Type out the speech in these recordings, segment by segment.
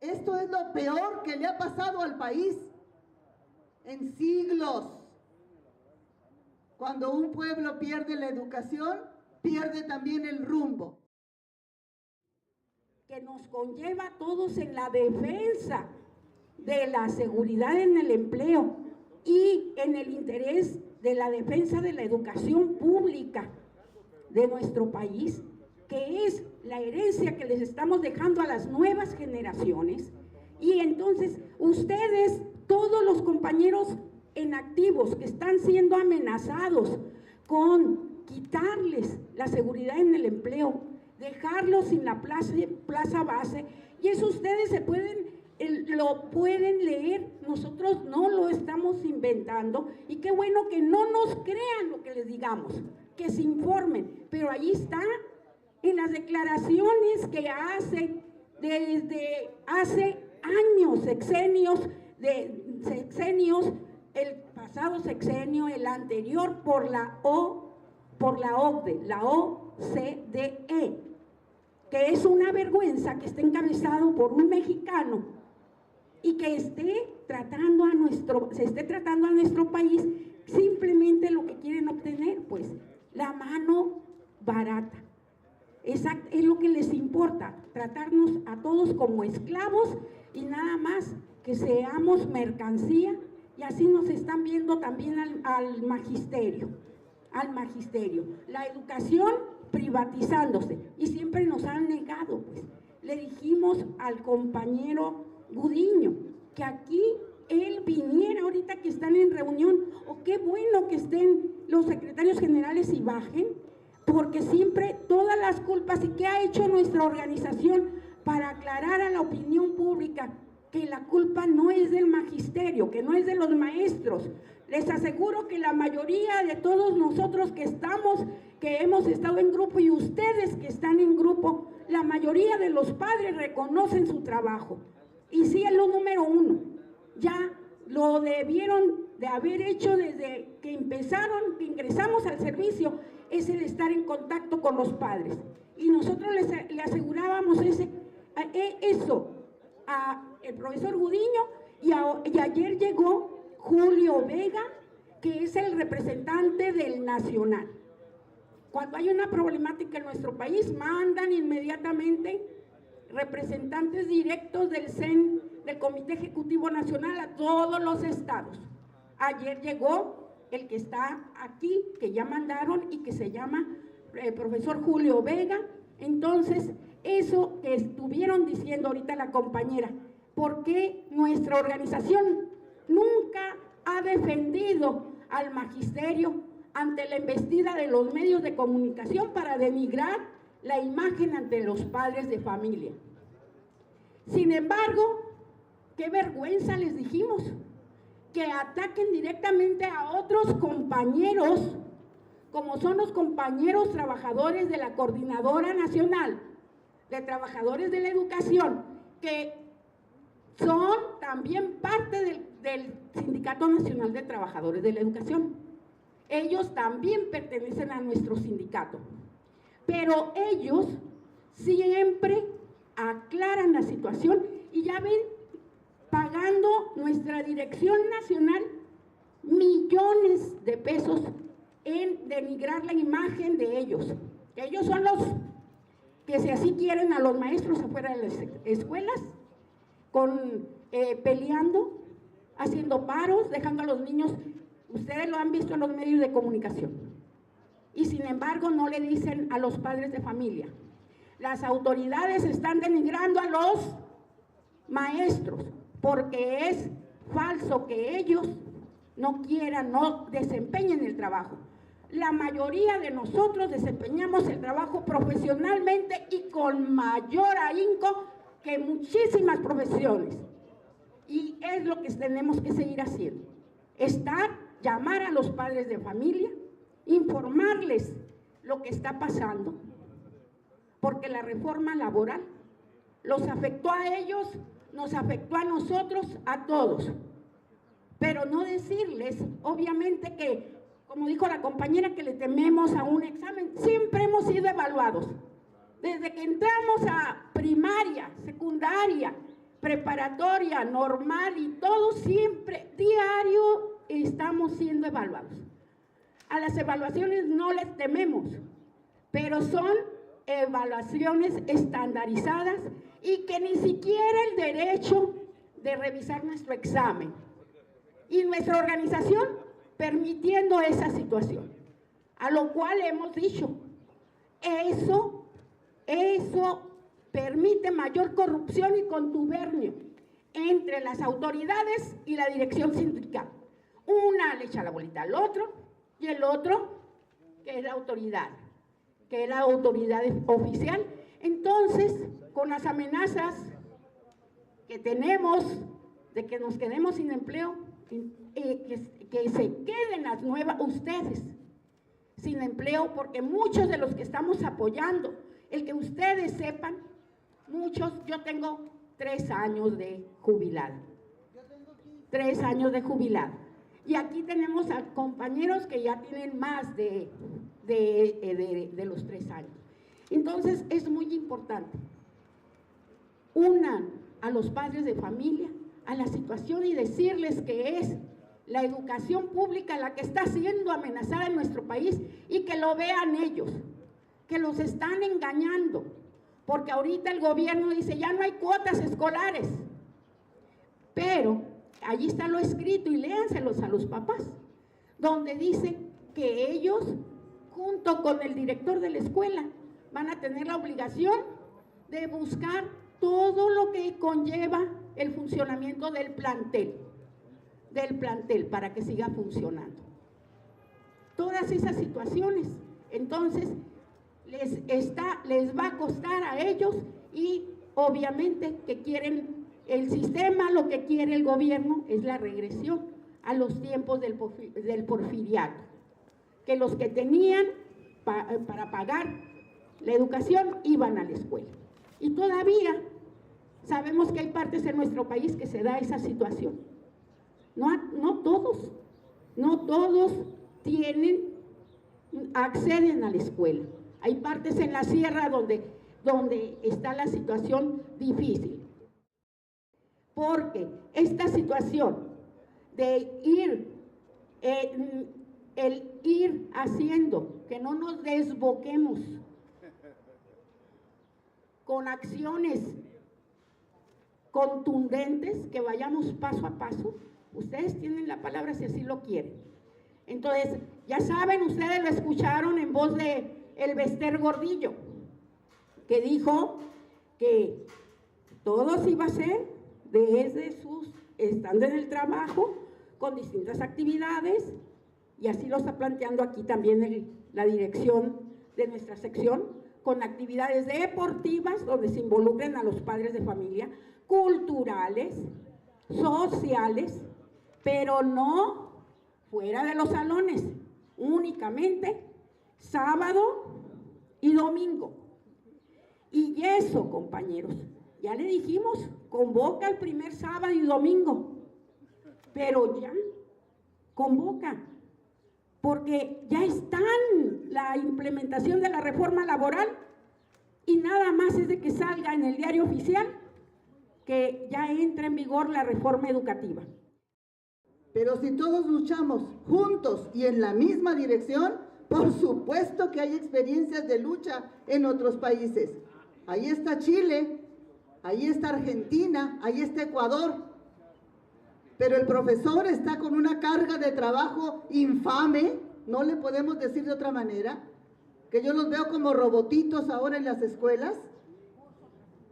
Esto es lo peor que le ha pasado al país en siglos. Cuando un pueblo pierde la educación, pierde también el rumbo. Que nos conlleva a todos en la defensa de la seguridad en el empleo y en el interés de la defensa de la educación pública de nuestro país, que es la herencia que les estamos dejando a las nuevas generaciones. Y entonces ustedes, todos los compañeros en activos que están siendo amenazados con quitarles la seguridad en el empleo, dejarlos sin la plaza base, y eso ustedes lo pueden leer, nosotros no lo estamos inventando, y qué bueno que no nos crean lo que les digamos, que se informen, pero ahí está, en las declaraciones que hace desde hace años, sexenios, el pasado sexenio, el anterior por la OCDE, la OCDE, que es una vergüenza que esté encabezado por un mexicano y que se esté tratando a nuestro país simplemente lo que quieren obtener, pues, la mano barata. Exacto, es lo que les importa, tratarnos a todos como esclavos y nada más que seamos mercancía, y así nos están viendo también al magisterio, la educación privatizándose, y siempre nos han negado, pues. Le dijimos al compañero Gudiño que aquí él viniera ahorita que están en reunión, o qué bueno que estén los secretarios generales y bajen, porque siempre todas las culpas, y qué ha hecho nuestra organización para aclarar a la opinión pública que la culpa no es del magisterio, que no es de los maestros. Les aseguro que la mayoría de todos nosotros que hemos estado en grupo, y ustedes que están en grupo, la mayoría de los padres reconocen su trabajo. Y sí es lo número uno, ya lo debieron de haber hecho desde que ingresamos al servicio, es el estar en contacto con los padres. Y nosotros le asegurábamos eso al profesor Gudiño, y ayer llegó Julio Vega, que es el representante del Nacional. Cuando hay una problemática en nuestro país, mandan inmediatamente representantes directos del CEN, del Comité Ejecutivo Nacional, a todos los estados. Ayer llegó el que está aquí, que ya mandaron, y que se llama profesor Julio Vega. Entonces, eso que estuvieron diciendo ahorita la compañera, ¿por qué nuestra organización nunca ha defendido al magisterio ante la embestida de los medios de comunicación para denigrar la imagen ante los padres de familia? Sin embargo, qué vergüenza, les dijimos, que ataquen directamente a otros compañeros, como son los compañeros trabajadores de la Coordinadora Nacional de Trabajadores de la Educación, que son también parte del Sindicato Nacional de Trabajadores de la Educación. Ellos también pertenecen a nuestro sindicato, pero ellos siempre aclaran la situación, y ya ven, pagando nuestra dirección nacional millones de pesos en denigrar la imagen de ellos, que ellos son los que, si así quieren, a los maestros afuera de las escuelas, peleando, haciendo paros, dejando a los niños. Ustedes lo han visto en los medios de comunicación, y sin embargo no le dicen a los padres de familia. Las autoridades están denigrando a los maestros, porque es falso que ellos no desempeñen el trabajo. La mayoría de nosotros desempeñamos el trabajo profesionalmente y con mayor ahínco que muchísimas profesiones, y es lo que tenemos que seguir haciendo, llamar a los padres de familia, informarles lo que está pasando, porque la reforma laboral los afectó a ellos, nos afectó a nosotros, a todos, pero no decirles, obviamente, que, como dijo la compañera, que le tememos a un examen. Siempre hemos sido evaluados, desde que entramos a primaria, secundaria, preparatoria, normal y todo, siempre, diario, estamos siendo evaluados. A las evaluaciones no les tememos, pero son evaluaciones estandarizadas y que ni siquiera el derecho de revisar nuestro examen. Y nuestra organización permitiendo esa situación, a lo cual hemos dicho, eso permite mayor corrupción y contubernio entre las autoridades y la dirección sindical. Una le echa la bolita al otro y el otro, que es la autoridad oficial. Entonces, con las amenazas que tenemos de que nos quedemos sin empleo, que se queden las nuevas, ustedes, sin empleo, porque muchos de los que estamos apoyando, el que ustedes sepan, muchos, yo tengo 3 años de jubilado, 3 años de jubilado, y aquí tenemos a compañeros que ya tienen más de los 3 años. Entonces es muy importante, unan a los padres de familia a la situación y decirles que es la educación pública la que está siendo amenazada en nuestro país y que lo vean ellos, que los están engañando, porque ahorita el gobierno dice ya no hay cuotas escolares, pero allí está lo escrito y léanselos a los papás, donde dice que ellos, junto con el director de la escuela, van a tener la obligación de buscar todo lo que conlleva el funcionamiento del plantel para que siga funcionando. Todas esas situaciones, entonces, les va a costar a ellos y obviamente que quieren el sistema, lo que quiere el gobierno es la regresión a los tiempos del porfiriato, que los que tenían para pagar la educación iban a la escuela. Y todavía sabemos que hay partes en nuestro país que se da esa situación. No todos acceden a la escuela. Hay partes en la sierra donde está la situación difícil. Porque esta situación de ir haciendo que no nos desboquemos con acciones contundentes, que vayamos paso a paso. Ustedes tienen la palabra si así lo quieren. Entonces, ya saben, ustedes lo escucharon en voz de el Bester Gordillo, que dijo que todo se iba a hacer desde estando en el trabajo, con distintas actividades, y así lo está planteando aquí también la dirección de nuestra sección, con actividades deportivas donde se involucren a los padres de familia, culturales, sociales, pero no fuera de los salones, únicamente sábado y domingo. Y eso, compañeros, ya le dijimos, convoca el primer sábado y domingo, pero ya convoca, porque ya están la implementación de la reforma laboral y nada más es de que salga en el diario oficial que ya entra en vigor la reforma educativa. Pero si todos luchamos juntos y en la misma dirección, por supuesto que hay experiencias de lucha en otros países. Ahí está Chile, ahí está Argentina, ahí está Ecuador. Pero el profesor está con una carga de trabajo infame, no le podemos decir de otra manera, que yo los veo como robotitos ahora en las escuelas.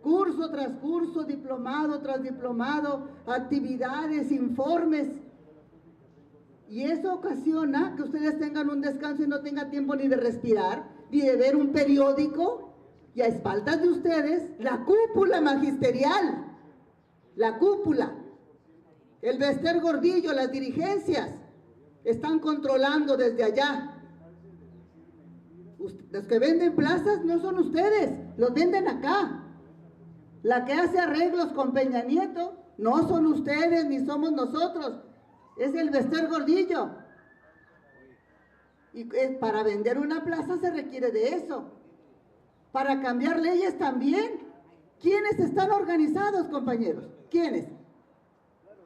Curso tras curso, diplomado tras diplomado, actividades, informes. Y eso ocasiona que ustedes tengan un descanso y no tengan tiempo ni de respirar, ni de ver un periódico, y a espaldas de ustedes, la cúpula magisterial, la cúpula, el Bester Gordillo, las dirigencias, están controlando desde allá. Los que venden plazas no son ustedes, los venden acá. La que hace arreglos con Peña Nieto no son ustedes ni somos nosotros, es el Bester Gordillo. Y para vender una plaza se requiere de eso. Para cambiar leyes también. ¿Quiénes están organizados, compañeros? ¿Quiénes?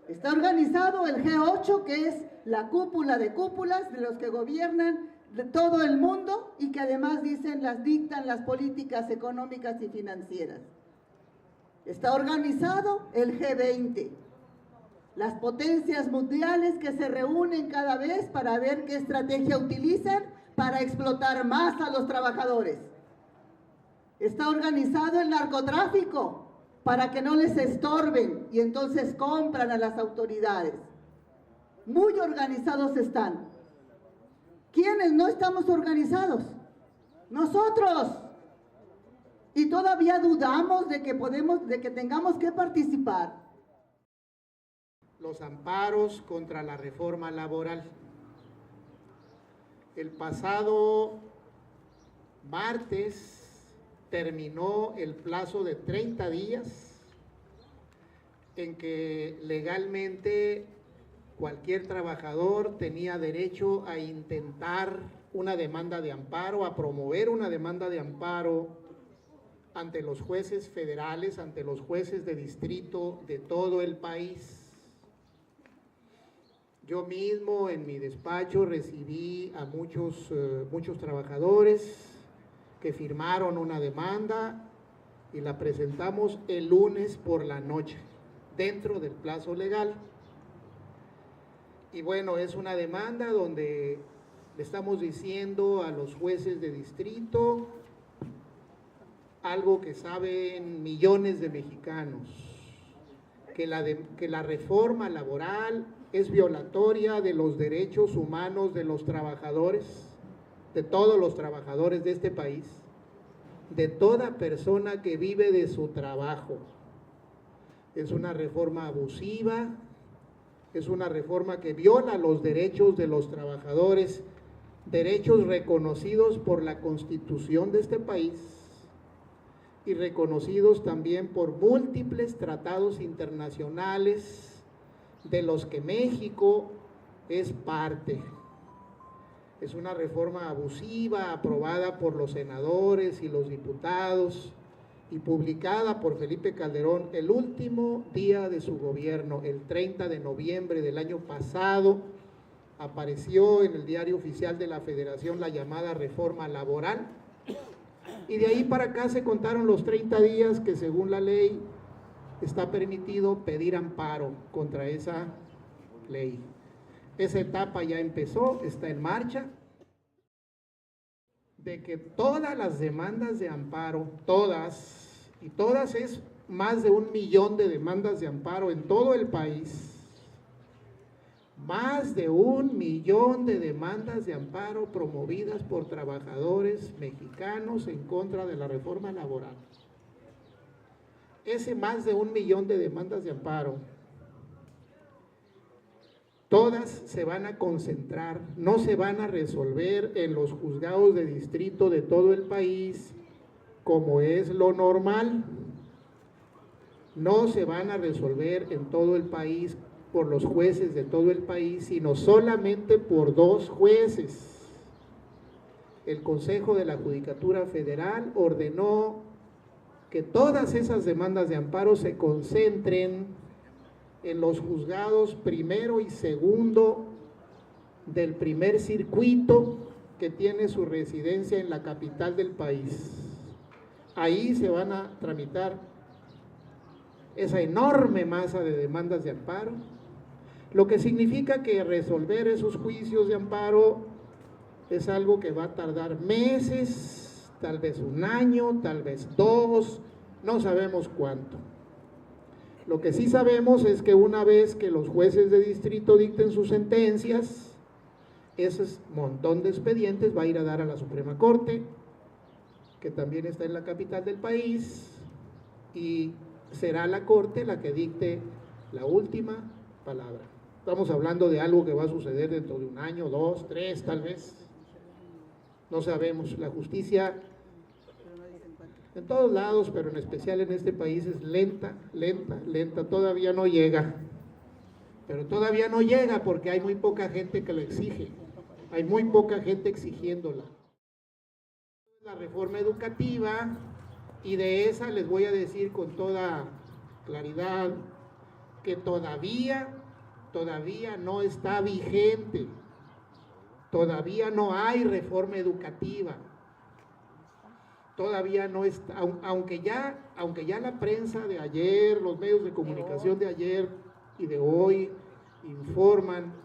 Está organizado el G8, que es la cúpula de cúpulas de los que gobiernan de todo el mundo y que además dictan las políticas económicas y financieras. Está organizado el G20, las potencias mundiales que se reúnen cada vez para ver qué estrategia utilizan para explotar más a los trabajadores. Está organizado el narcotráfico para que no les estorben y entonces compran a las autoridades. Muy organizados están. ¿Quiénes no estamos organizados? Nosotros. Y todavía dudamos de que tengamos que participar. Los amparos contra la reforma laboral. El pasado martes terminó el plazo de 30 días en que legalmente cualquier trabajador tenía derecho a intentar una demanda de amparo, a promover una demanda de amparo ante los jueces federales, ante los jueces de distrito de todo el país. Yo mismo en mi despacho recibí a muchos trabajadores que firmaron una demanda y la presentamos el lunes por la noche, dentro del plazo legal. Y bueno, es una demanda donde le estamos diciendo a los jueces de distrito algo que saben millones de mexicanos, que la reforma laboral es violatoria de los derechos humanos de los trabajadores, de todos los trabajadores de este país, de toda persona que vive de su trabajo. Es una reforma abusiva, es una reforma que viola los derechos de los trabajadores, derechos reconocidos por la Constitución de este país y reconocidos también por múltiples tratados internacionales de los que México es parte. Es una reforma abusiva aprobada por los senadores y los diputados y publicada por Felipe Calderón el último día de su gobierno, el 30 de noviembre del año pasado. Apareció en el Diario Oficial de la Federación la llamada reforma laboral y de ahí para acá se contaron los 30 días que según la ley está permitido pedir amparo contra esa ley. Esa etapa ya empezó, está en marcha, de que todas las demandas de amparo, todas es más de 1 millón de demandas de amparo en todo el país, más de 1 millón de demandas de amparo promovidas por trabajadores mexicanos en contra de la reforma laboral. Ese más de 1 millón de demandas de amparo, todas se van a concentrar, no se van a resolver en los juzgados de distrito de todo el país, como es lo normal. No se van a resolver en todo el país por los jueces de todo el país, sino solamente por 2 jueces. El Consejo de la Judicatura Federal ordenó que todas esas demandas de amparo se concentren en los juzgados primero y segundo del primer circuito que tiene su residencia en la capital del país. Ahí se van a tramitar esa enorme masa de demandas de amparo, lo que significa que resolver esos juicios de amparo es algo que va a tardar meses, tal vez 1 año, tal vez 2, no sabemos cuánto. Lo que sí sabemos es que una vez que los jueces de distrito dicten sus sentencias, ese montón de expedientes va a ir a dar a la Suprema Corte, que también está en la capital del país, y será la Corte la que dicte la última palabra. Estamos hablando de algo que va a suceder dentro de 1 año, 2, 3, tal vez. No sabemos. La justicia en todos lados, pero en especial en este país, es lenta, todavía no llega. Pero todavía no llega porque hay muy poca gente que lo exige, hay muy poca gente exigiéndola. La reforma educativa Y de esa les voy a decir con toda claridad que todavía no está vigente, todavía no hay reforma educativa, todavía no está, aunque ya la prensa de ayer, los medios de comunicación de ayer y de hoy informan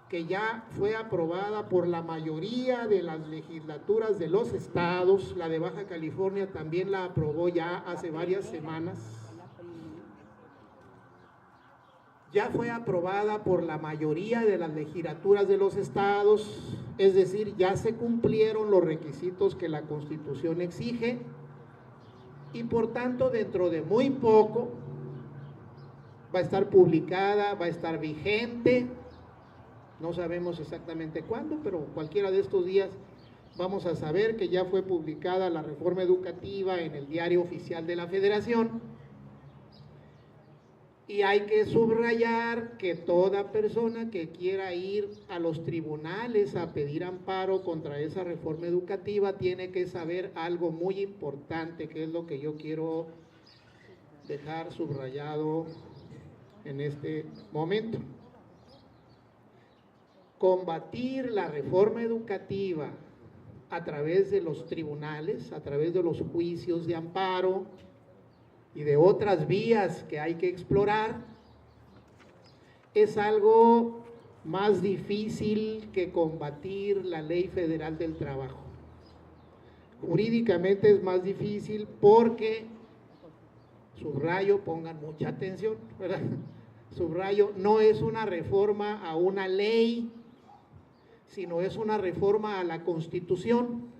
que ya fue aprobada por la mayoría de las legislaturas de los estados. La de Baja California también la aprobó ya hace varias semanas. Ya fue aprobada por la mayoría de las legislaturas de los estados, es decir, ya se cumplieron los requisitos que la Constitución exige y por tanto dentro de muy poco va a estar publicada, va a estar vigente. No sabemos exactamente cuándo, pero cualquiera de estos días vamos a saber que ya fue publicada la reforma educativa en el Diario Oficial de la Federación. Y hay que subrayar que toda persona que quiera ir a los tribunales a pedir amparo contra esa reforma educativa tiene que saber algo muy importante, que es lo que yo quiero dejar subrayado en este momento. Combatir la reforma educativa a través de los tribunales, a través de los juicios de amparo y de otras vías que hay que explorar, es algo más difícil que combatir la Ley Federal del Trabajo. Jurídicamente es más difícil porque, subrayo, pongan mucha atención, ¿verdad? Subrayo, no es una reforma a una ley, sino es una reforma a la Constitución.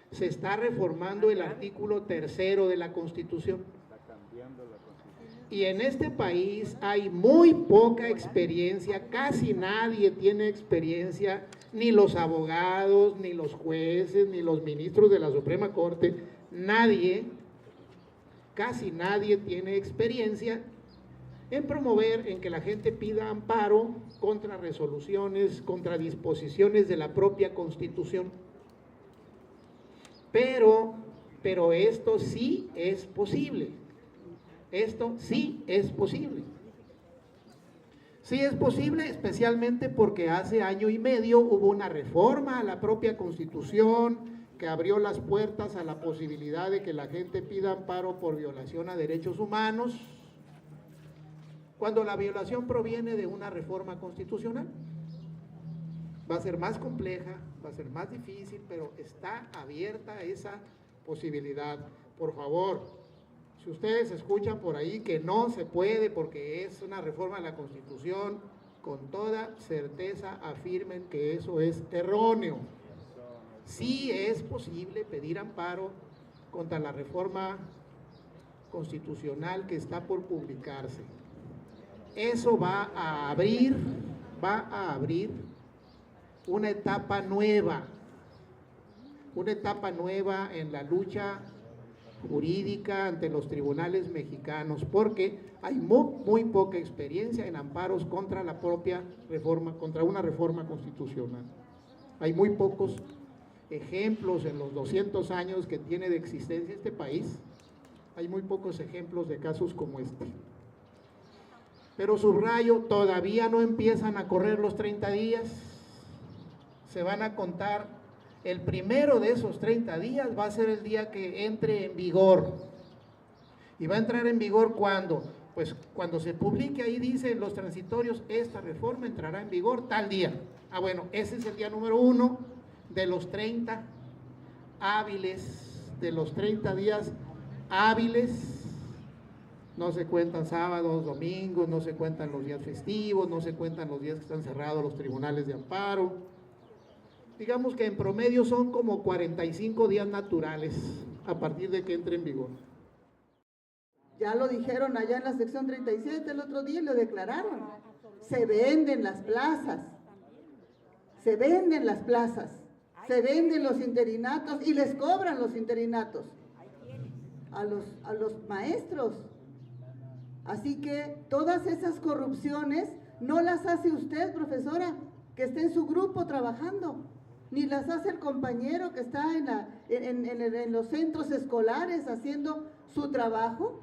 Se está reformando el artículo 3º de la Constitución. Y en este país hay muy poca experiencia, casi nadie tiene experiencia, ni los abogados, ni los jueces, ni los ministros de la Suprema Corte, nadie, casi nadie tiene experiencia en promover, en que la gente pida amparo contra resoluciones, contra disposiciones de la propia Constitución. Pero esto sí es posible. Esto sí es posible. Sí es posible, especialmente porque hace año y medio hubo una reforma a la propia Constitución que abrió las puertas a la posibilidad de que la gente pida amparo por violación a derechos humanos, cuando la violación proviene de una reforma constitucional. Va a ser más compleja, va a ser más difícil, pero está abierta esa posibilidad. Por favor, si ustedes escuchan por ahí que no se puede porque es una reforma de la Constitución, con toda certeza afirmen que eso es erróneo. Sí es posible pedir amparo contra la reforma constitucional que está por publicarse. Eso va a abrir una etapa nueva en la lucha jurídica ante los tribunales mexicanos, porque hay muy poca experiencia en amparos contra la propia reforma, contra una reforma constitucional. Hay muy pocos ejemplos en los 200 años que tiene de existencia este país, hay muy pocos ejemplos de casos como este. Pero subrayo, todavía no empiezan a correr los 30 días, se van a contar, el primero de esos 30 días va a ser el día que entre en vigor. ¿Y va a entrar en vigor cuándo? Pues cuando se publique, ahí dice en los transitorios, esta reforma entrará en vigor tal día. Ah, bueno, ese es el día número 1 de los 30 hábiles, de los 30 días hábiles. No se cuentan sábados, domingos, no se cuentan los días festivos, no se cuentan los días que están cerrados los tribunales de amparo. Digamos que en promedio son como 45 días naturales a partir de que entre en vigor. Ya lo dijeron allá en la sección 37 el otro día y lo declararon. Se venden las plazas, se venden las plazas, se venden los interinatos y les cobran los interinatos a los maestros. Así que todas esas corrupciones no las hace usted, profesora, que esté en su grupo trabajando. ni las hace el compañero que está en los centros escolares haciendo su trabajo,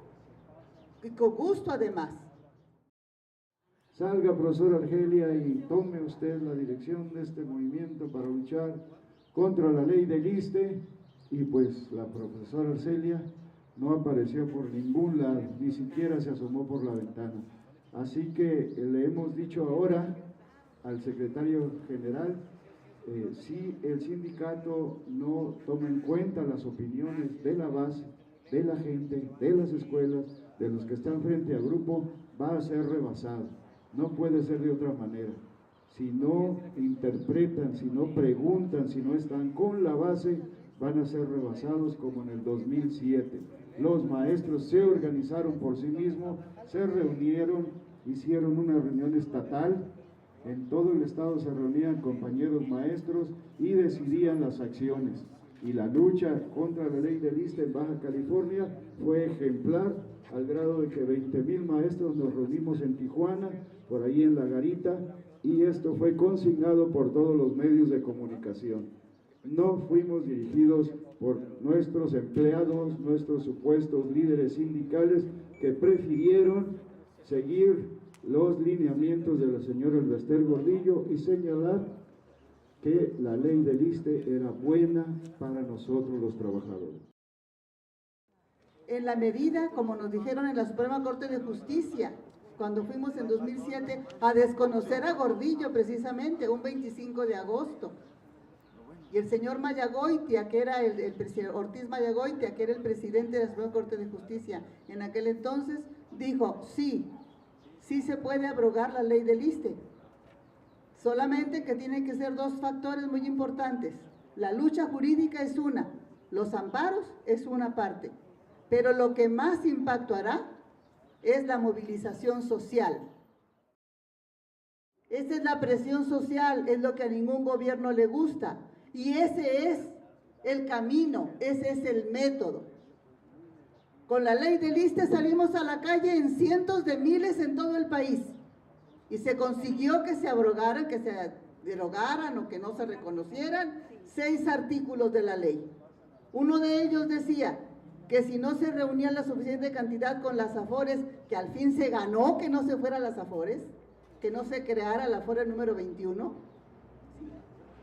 y con gusto además. Salga, profesora Argelia, y tome usted la dirección de este movimiento para luchar contra la ley del ISSSTE. Y pues la profesora Argelia no apareció por ningún lado, ni siquiera se asomó por la ventana. Así que le hemos dicho ahora al secretario general, si el sindicato no toma en cuenta las opiniones de la base, de la gente, de las escuelas, de los que están frente al grupo, va a ser rebasado. No puede ser de otra manera. Si no interpretan, si no preguntan, si no están con la base, van a ser rebasados como en el 2007. Los maestros se organizaron por sí mismos, se reunieron, hicieron una reunión estatal. En todo el estado se reunían compañeros maestros y decidían las acciones. Y la lucha contra la ley del ISSSTE en Baja California fue ejemplar, al grado de que 20,000 maestros nos reunimos en Tijuana, por ahí en La Garita, y esto fue consignado por todos los medios de comunicación. No fuimos dirigidos por nuestros empleados, nuestros supuestos líderes sindicales, que prefirieron seguir los lineamientos de la señora Elbester Gordillo y señalar que la ley del ISSSTE era buena para nosotros los trabajadores. En la medida, como nos dijeron en la Suprema Corte de Justicia, cuando fuimos en 2007 a desconocer a Gordillo precisamente, un 25 de agosto, y el señor Mayagoitia, que era Ortiz Mayagoitia, que era el presidente de la Suprema Corte de Justicia en aquel entonces, dijo, sí se puede abrogar la ley del ISSSTE, solamente que tienen que ser dos factores muy importantes. La lucha jurídica es una, los amparos es una parte, pero lo que más impacto hará es la movilización social. Esa es la presión social, es lo que a ningún gobierno le gusta, y ese es el camino, ese es el método. Con la ley del ISSSTE salimos a la calle en cientos de miles en todo el país, y se consiguió que se abrogaran, que se derogaran o que no se reconocieran 6 artículos de la ley. Uno de ellos decía que si no se reunía la suficiente cantidad con las AFORES, que al fin se ganó que no se fuera las AFORES, que no se creara la AFORE número 21,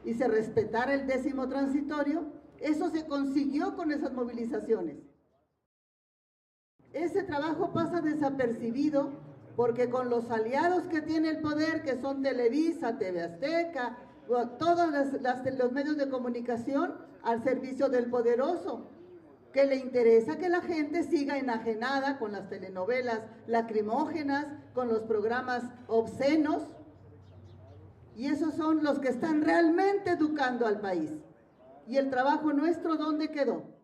y se respetara el 10º transitorio, eso se consiguió con esas movilizaciones. Ese trabajo pasa desapercibido porque con los aliados que tiene el poder, que son Televisa, TV Azteca, todos los medios de comunicación al servicio del poderoso, que le interesa que la gente siga enajenada con las telenovelas lacrimógenas, con los programas obscenos, y esos son los que están realmente educando al país. ¿Y el trabajo nuestro dónde quedó?